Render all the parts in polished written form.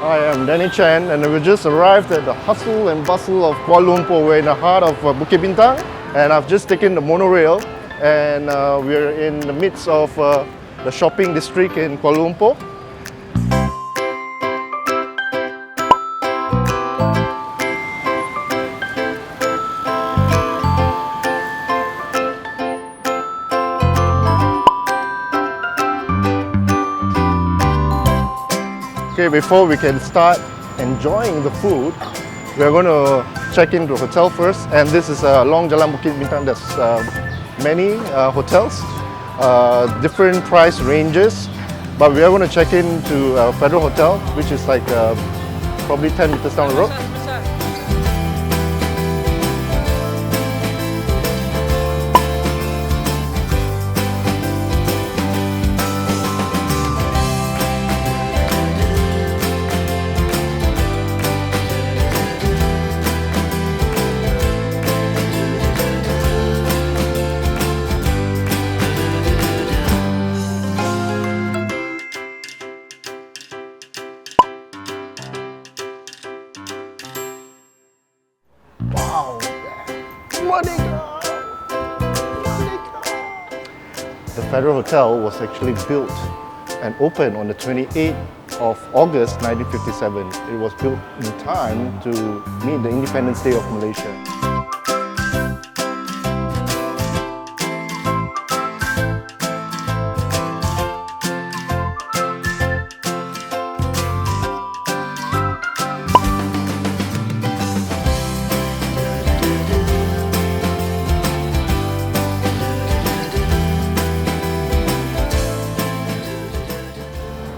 I am Danny Chen, and we just arrived at the hustle and bustle of Kuala Lumpur. We're in the heart of Bukit Bintang, and I've just taken the monorail, and we're in the midst of the shopping district in Kuala Lumpur. Okay, before we can start enjoying the food, we're going to check into the hotel first. And this is along Jalan Bukit Bintang. There's many hotels, different price ranges. But we are going to check into Federal Hotel, which is like probably 10 meters down the road. Wow! The Federal Hotel was actually built and opened on the 28th of August 1957. It was built in time to meet the Independence Day of Malaysia.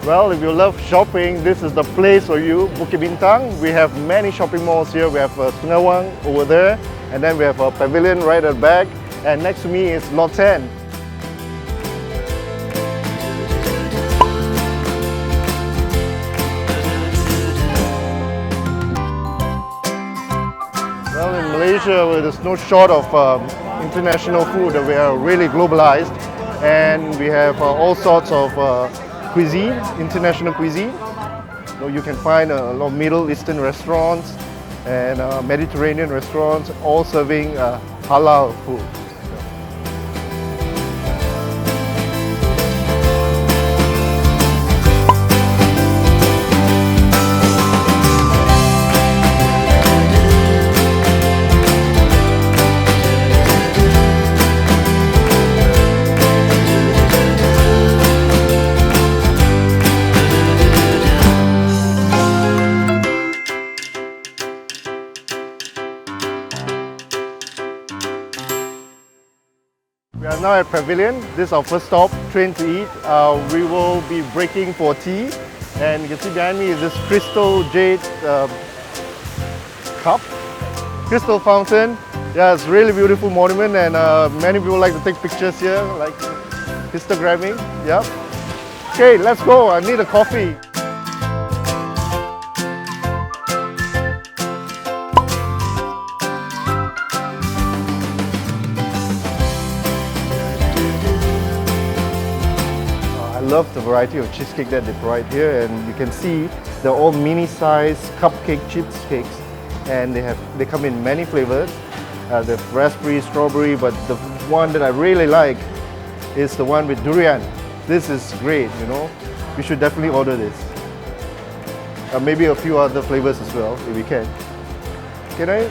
Well, if you love shopping, this is the place for you, Bukit Bintang. We have many shopping malls here. We have Sungawang over there, and then we have a Pavilion right at the back, and next to me is Lot 10. Well, in Malaysia, there's no short of international food. We are really globalized, and we have all sorts of cuisine, international cuisine. So you can find a lot of Middle Eastern restaurants and Mediterranean restaurants, all serving halal food. We are now at Pavilion. This is our first stop, train to eat. We will be breaking for tea, and you can see behind me is this crystal jade cup, crystal fountain. Yeah, it's a really beautiful monument, and many people like to take pictures here, like Instagramming. Yeah. Okay, let's go. I need a coffee. I love the variety of cheesecake that they provide here, and you can see they're all mini-sized cupcake cheesecakes, and they come in many flavors. The raspberry, strawberry, but the one that I really like is the one with durian. This is great, you know. We should definitely order this. Maybe a few other flavors as well, if we can. Can I?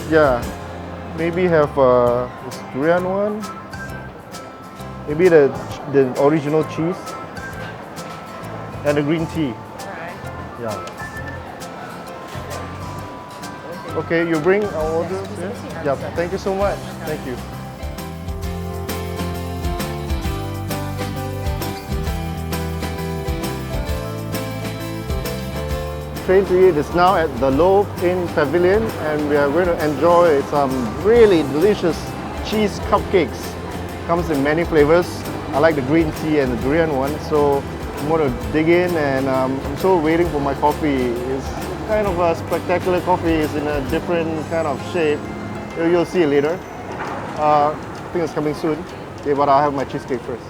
Yeah. Maybe have this durian one. Maybe the original cheese. And the green tea. Yeah. Okay, you bring our order. Yeah. Thank you so much. Thank you. Train to eat is now at the Loaf in Pavilion, and we are going to enjoy some really delicious cheese cupcakes. Comes in many flavors. I like the green tea and the durian one, so I'm going to dig in, and I'm so waiting for my coffee. It's kind of a spectacular coffee. It's in a different kind of shape. You'll see it later. I think it's coming soon. Okay, but I'll have my cheesecake first.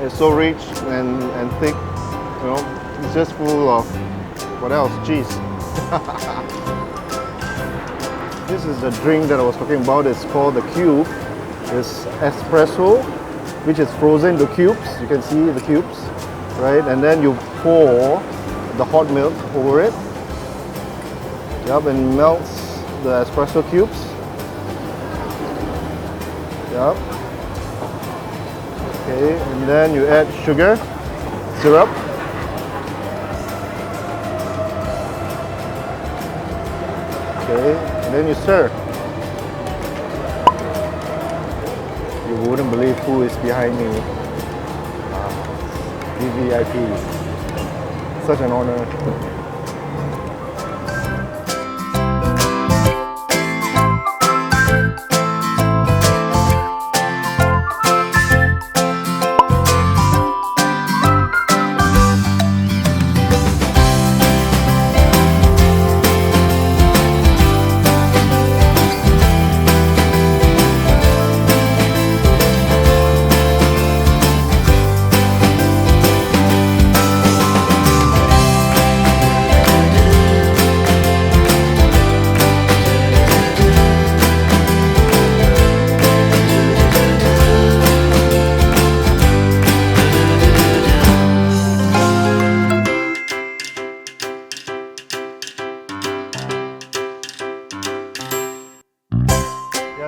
It's so rich and thick, you know. It's just full of, what else? Cheese. This is the drink that I was talking about. It's called the cube. It's espresso, which is frozen into cubes. You can see the cubes, right? And then you pour the hot milk over it. Yep, and melts the espresso cubes. Yep. Okay, and then you add sugar, syrup. Okay, and then you stir. You wouldn't believe who is behind me. VVIP. Such an honor.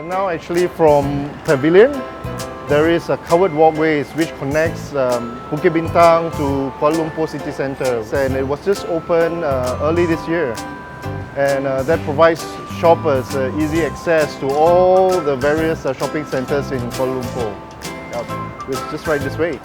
Now actually from Pavilion, there is a covered walkways which connects Bukit Bintang to Kuala Lumpur city centre, and it was just opened early this year, and that provides shoppers easy access to all the various shopping centres in Kuala Lumpur. Yep. It's just right this way.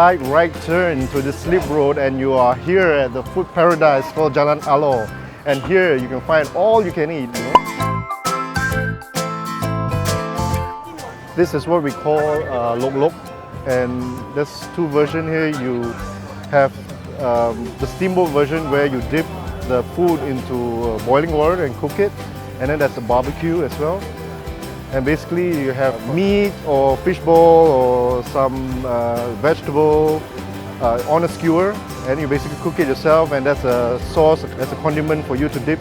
Slight right turn to the slip road and you are here at the food paradise called Jalan Alor, and here you can find all you can eat, you know? This is what we call Loaf, and there's two versions here. You have the steamboat version where you dip the food into boiling water and cook it, and then there's the barbecue as well. And basically you have meat or fish ball or some vegetable on a skewer, and you basically cook it yourself, and that's a sauce, that's a condiment for you to dip.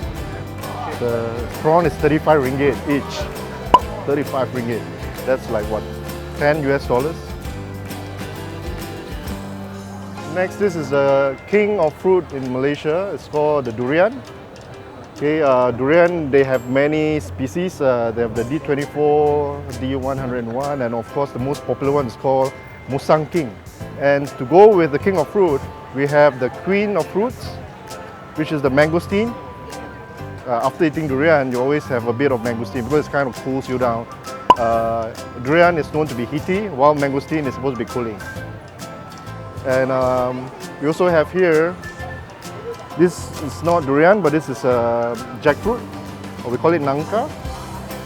The prawn is 35 ringgit each. 35 ringgit. That's like what, 10 US dollars? Next, this is the king of fruit in Malaysia. It's called the durian. Okay, durian, they have many species. They have the D24, D101, and of course the most popular one is called Musang King. And to go with the king of fruit, we have the queen of fruits, which is the mangosteen. After eating durian, you always have a bit of mangosteen because it kind of cools you down. Durian is known to be heaty, while mangosteen is supposed to be cooling. And we also have here, this is not durian, but this is jackfruit, or we call it nangka.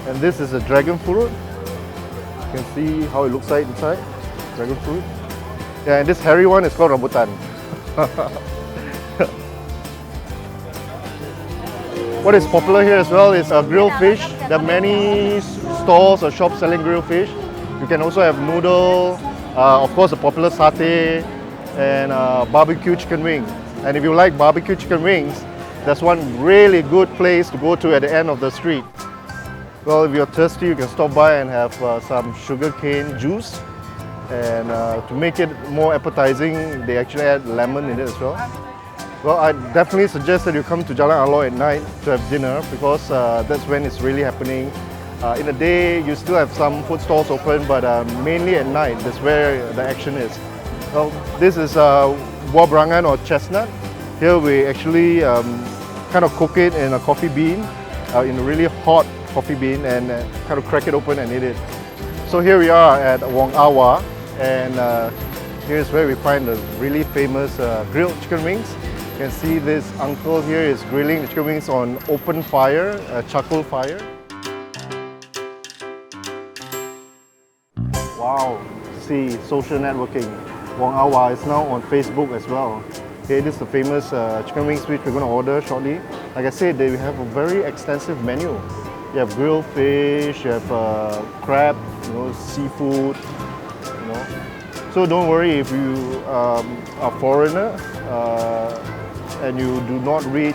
And this is a dragon fruit. You can see how it looks like inside, dragon fruit. Yeah, and this hairy one is called rambutan. What is popular here as well is grilled fish. There are many stalls or shops selling grilled fish. You can also have noodle, of course the popular satay, and barbecue chicken wings. And if you like barbecue chicken wings, there's one really good place to go to at the end of the street. Well, if you're thirsty, you can stop by and have some sugarcane juice. And to make it more appetizing, they actually add lemon in it as well. Well, I definitely suggest that you come to Jalan Alor at night to have dinner, because that's when it's really happening. In the day, you still have some food stalls open, but mainly at night, that's where the action is. Well, this is buah berangan or chestnut. Here we actually kind of cook it in a coffee bean, in a really hot coffee bean, and kind of crack it open and eat it. So here we are at Wong Ah Wah, and here's where we find the really famous grilled chicken wings. You can see this uncle here is grilling the chicken wings on open fire, charcoal fire. Wow, see, social networking. Wong Ah Wah is now on Facebook as well. Okay, this is the famous chicken wings which we're going to order shortly. Like I said, they have a very extensive menu. You have grilled fish, you have crab, seafood, So don't worry if you are a foreigner and you do not read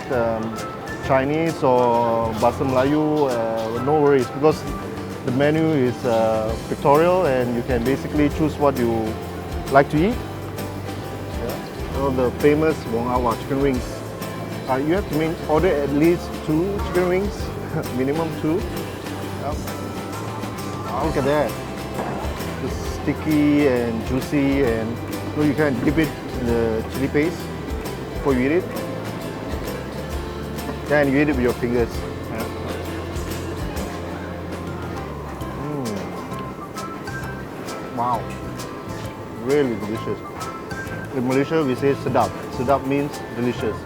Chinese or Bahasa Melayu, no worries, because the menu is pictorial and you can basically choose what you like to eat. So the famous Wong Ah Wah chicken wings. You have to order at least 2 chicken wings. Minimum 2. Yep. Look at that. It's sticky and juicy, and you can dip it in the chili paste before you eat it. Then you eat it with your fingers. Yeah. Wow. Really delicious. In Malaysia we say sedap. Sedap means delicious.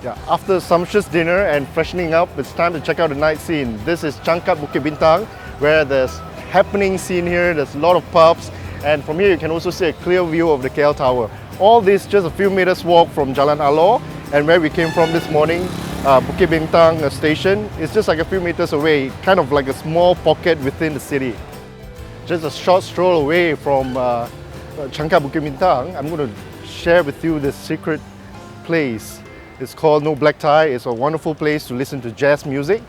Yeah, after a sumptuous dinner and freshening up, it's time to check out the night scene. This is Changkat Bukit Bintang, where there's happening scene here. There's a lot of pubs, and from here you can also see a clear view of the KL Tower. All this just a few meters walk from Jalan Alor, and where we came from this morning, Bukit Bintang station. It's just like a few meters away, kind of like a small pocket within the city. Just a short stroll away from Changkat Bukit Bintang, I'm going to share with you this secret place. It's called No Black Tie. It's a wonderful place to listen to jazz music.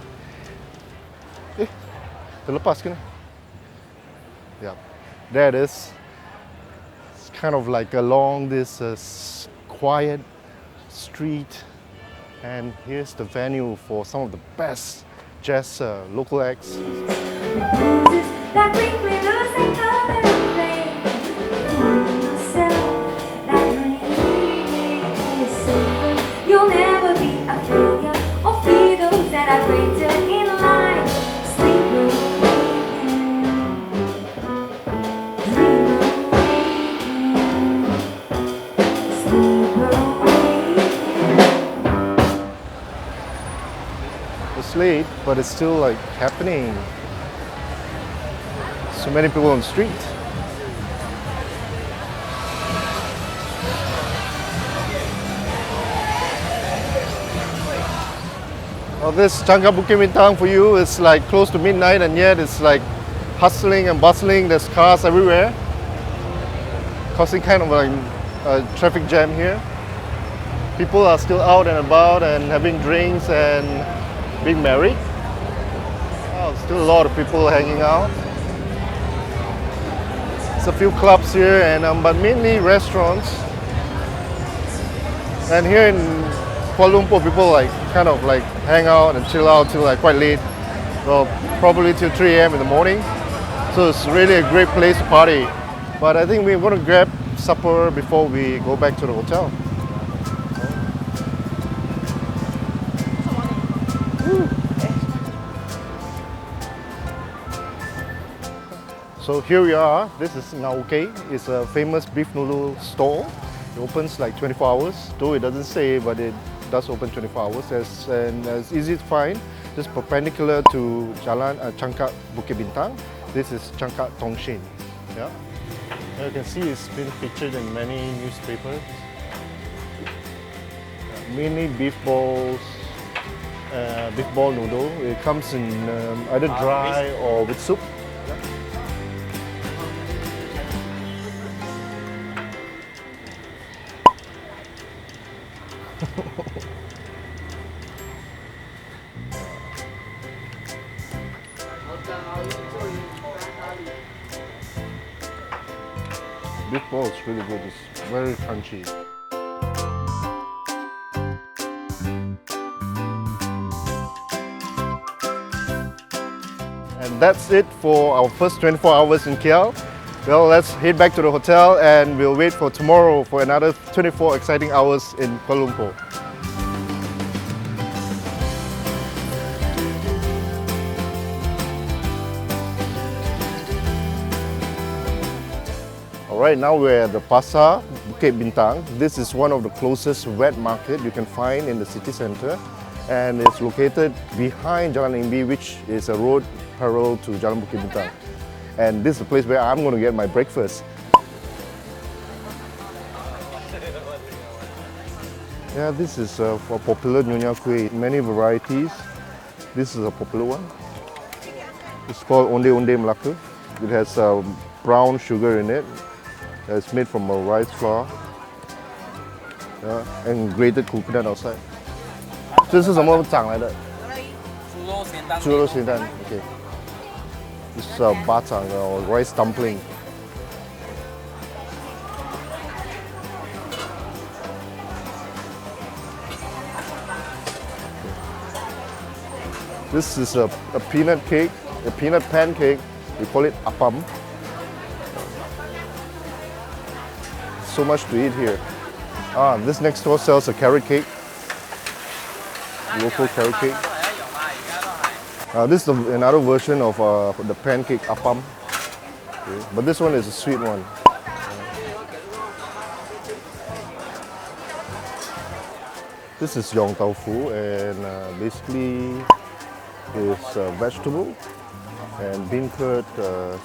Terlepas ke ni? Yeah, there it is. It's kind of like along this quiet street, and here's the venue for some of the best jazz local acts. You'll never be a failure or fear those that are greater in life. Sleep It's late, but it's still like happening. So many people on the street. Well, this Changkat Bukit Bintang for you is like close to midnight, and yet it's like hustling and bustling. There's cars everywhere, causing kind of like a traffic jam here. People are still out and about and having drinks and being merry. Oh, still a lot of people hanging out. There's a few clubs here, and but mainly restaurants. And here in Kuala Lumpur, people kind of hang out and chill out till quite late. Well, probably till 3 a.m. in the morning. So it's really a great place to party. But I think we're going to grab supper before we go back to the hotel. So here we are. This is Ngau Kee. It's a famous beef noodle stall. It opens 24 hours, though it doesn't say, but it does open 24 hours. And it's easy to find, just perpendicular to Jalan Changkat Bukit Bintang. This is Changkat Tongshin. Yeah. You can see it's been featured in many newspapers. Mainly beef balls, beef ball noodle. It comes in either dry or with soup. Beef ball is really good. It's very crunchy. And that's it for our first 24 hours in KL. Well, let's head back to the hotel and we'll wait for tomorrow for another 24 exciting hours in Kuala Lumpur. Right now we're at the Pasar Bukit Bintang. This is one of the closest wet market you can find in the city center, and it's located behind Jalan Imbi, which is a road parallel to Jalan Bukit Bintang. And this is the place where I'm going to get my breakfast. Yeah, this is a popular Nyonya Kueh, many varieties. This is a popular one. It's called Onde Onde Melaka. It has brown sugar in it. It's made from a rice flour, and grated coconut outside. 这是什么长来的？猪肉咸蛋。Okay. This is bacang or rice dumpling. This is a peanut cake, a peanut pancake. We call it appam. So much to eat here. This next store sells a carrot cake. Local carrot cake. This is another version of the pancake appam. Okay. But this one is a sweet one. This is yong tofu, and basically it's vegetable and bean curd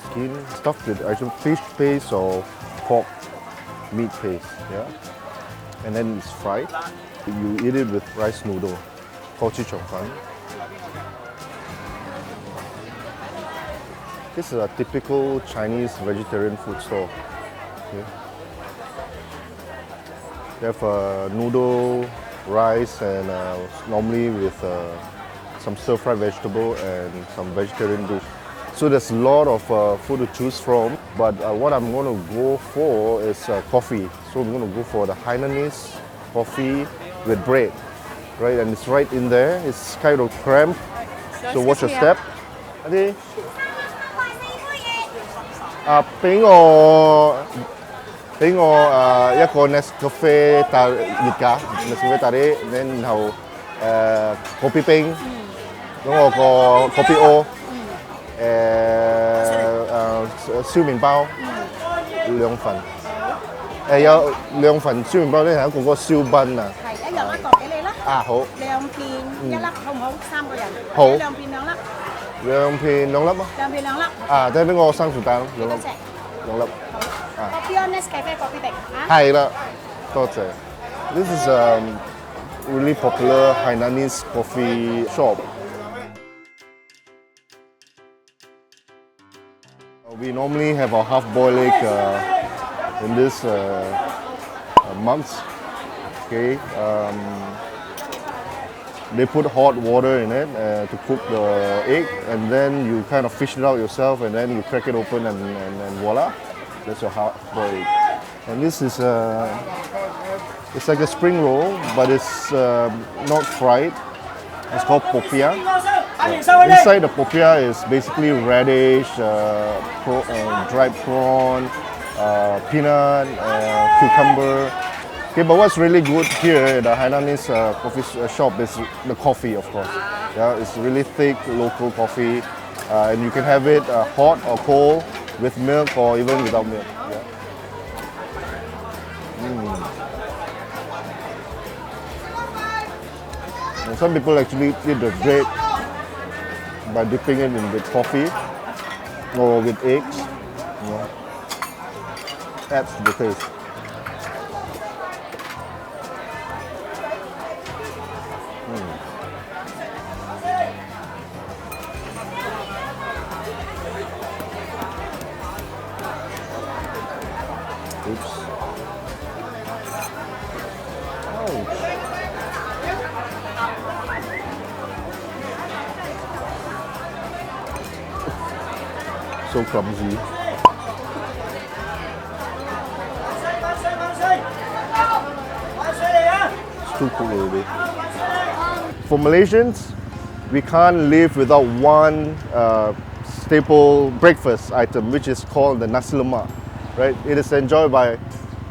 skin stuffed with either fish paste or pork meat paste, yeah. And then it's fried. You eat it with rice noodle, called chichongfan. This is a typical Chinese vegetarian food store. Okay. They have noodle, rice, and normally with some stir-fried vegetable and some vegetarian dish. So there's a lot of food to choose from, but what I'm going to go for is coffee. So I'm going to go for the Hainanese coffee with bread, right? And it's right in there. It's kind of cramped, so watch your step. Adi, 俾我一個 Nescafe 熱㗎 ，Nescafe 大啲，然後kopi 冰，咁我個 kopi O。燒麵包2份，有2份燒麵包咧，係一個嗰個燒賓啊。係一樣一個俾你啦。好。2片1粒，好唔好？3個人。好。2片2粒。2片2粒啊。2片2粒。即係俾我生薯蛋2粒。2粒。好。Pavilion Nescafe coffee bag 係啦，多謝。This is a really popular Hainanese coffee shop. We normally have our half-boiled egg in this mugs. Okay, they put hot water in it to cook the egg, and then you kind of fish it out yourself, and then you crack it open, and voila, that's your half-boiled egg. And this is it's like a spring roll, but it's not fried. It's called popiah. Inside the popiah is basically radish, dried prawn, peanut, cucumber. Okay, but what's really good here at the Hainanese coffee shop is the coffee, of course. Yeah, it's really thick local coffee, and you can have it hot or cold, with milk or even without milk. Yeah. And some people actually eat the bread by dipping it in with coffee or with eggs. Yeah. Adds to the taste. Oops. So clumsy. It's too cool already. For Malaysians, we can't live without one staple breakfast item, which is called the nasi lemak. Right? It is enjoyed by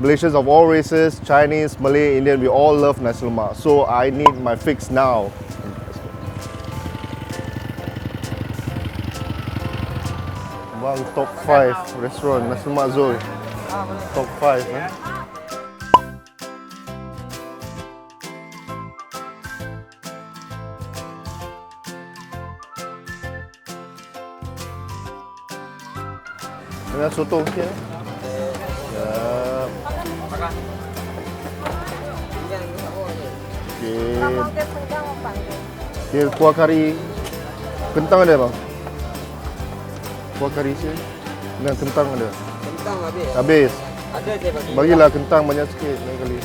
Malaysians of all races, Chinese, Malay, Indian. We all love nasi lemak. So I need my fix now. One top 5 restaurant nasi lemak Zul. Top 5, man. Dengan soto sikit. Ya. Okey. Okay, kuah kari kentang ada bang? Kuah kari sini dengan kentang ada? Kentang habis. Habis. Ada saya bagi. Bagilah kentang banyak sikit lain kali.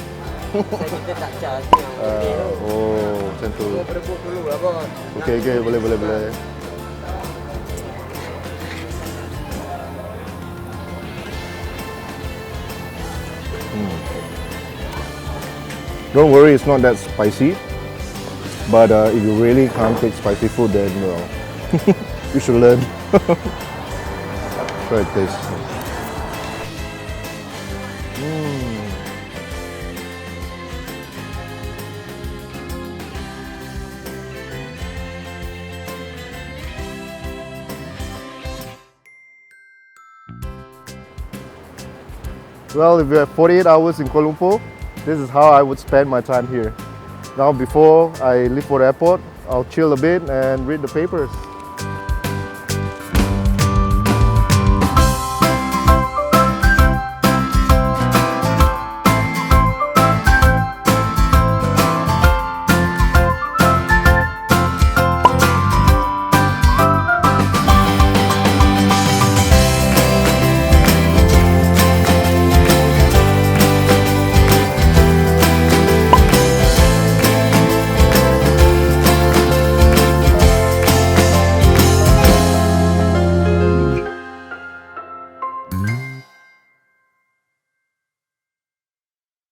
Saya kita tak charge yang gede tu. Oh, macam tu. Kita berebut dulu lah bos. Okey, boleh. Don't worry, it's not that spicy. But if you really can't take spicy food, then well, you should learn. Try it taste. Well, if you have 48 hours in Kuala Lumpur, this is how I would spend my time here. Now, before I leave for the airport, I'll chill a bit and read the papers.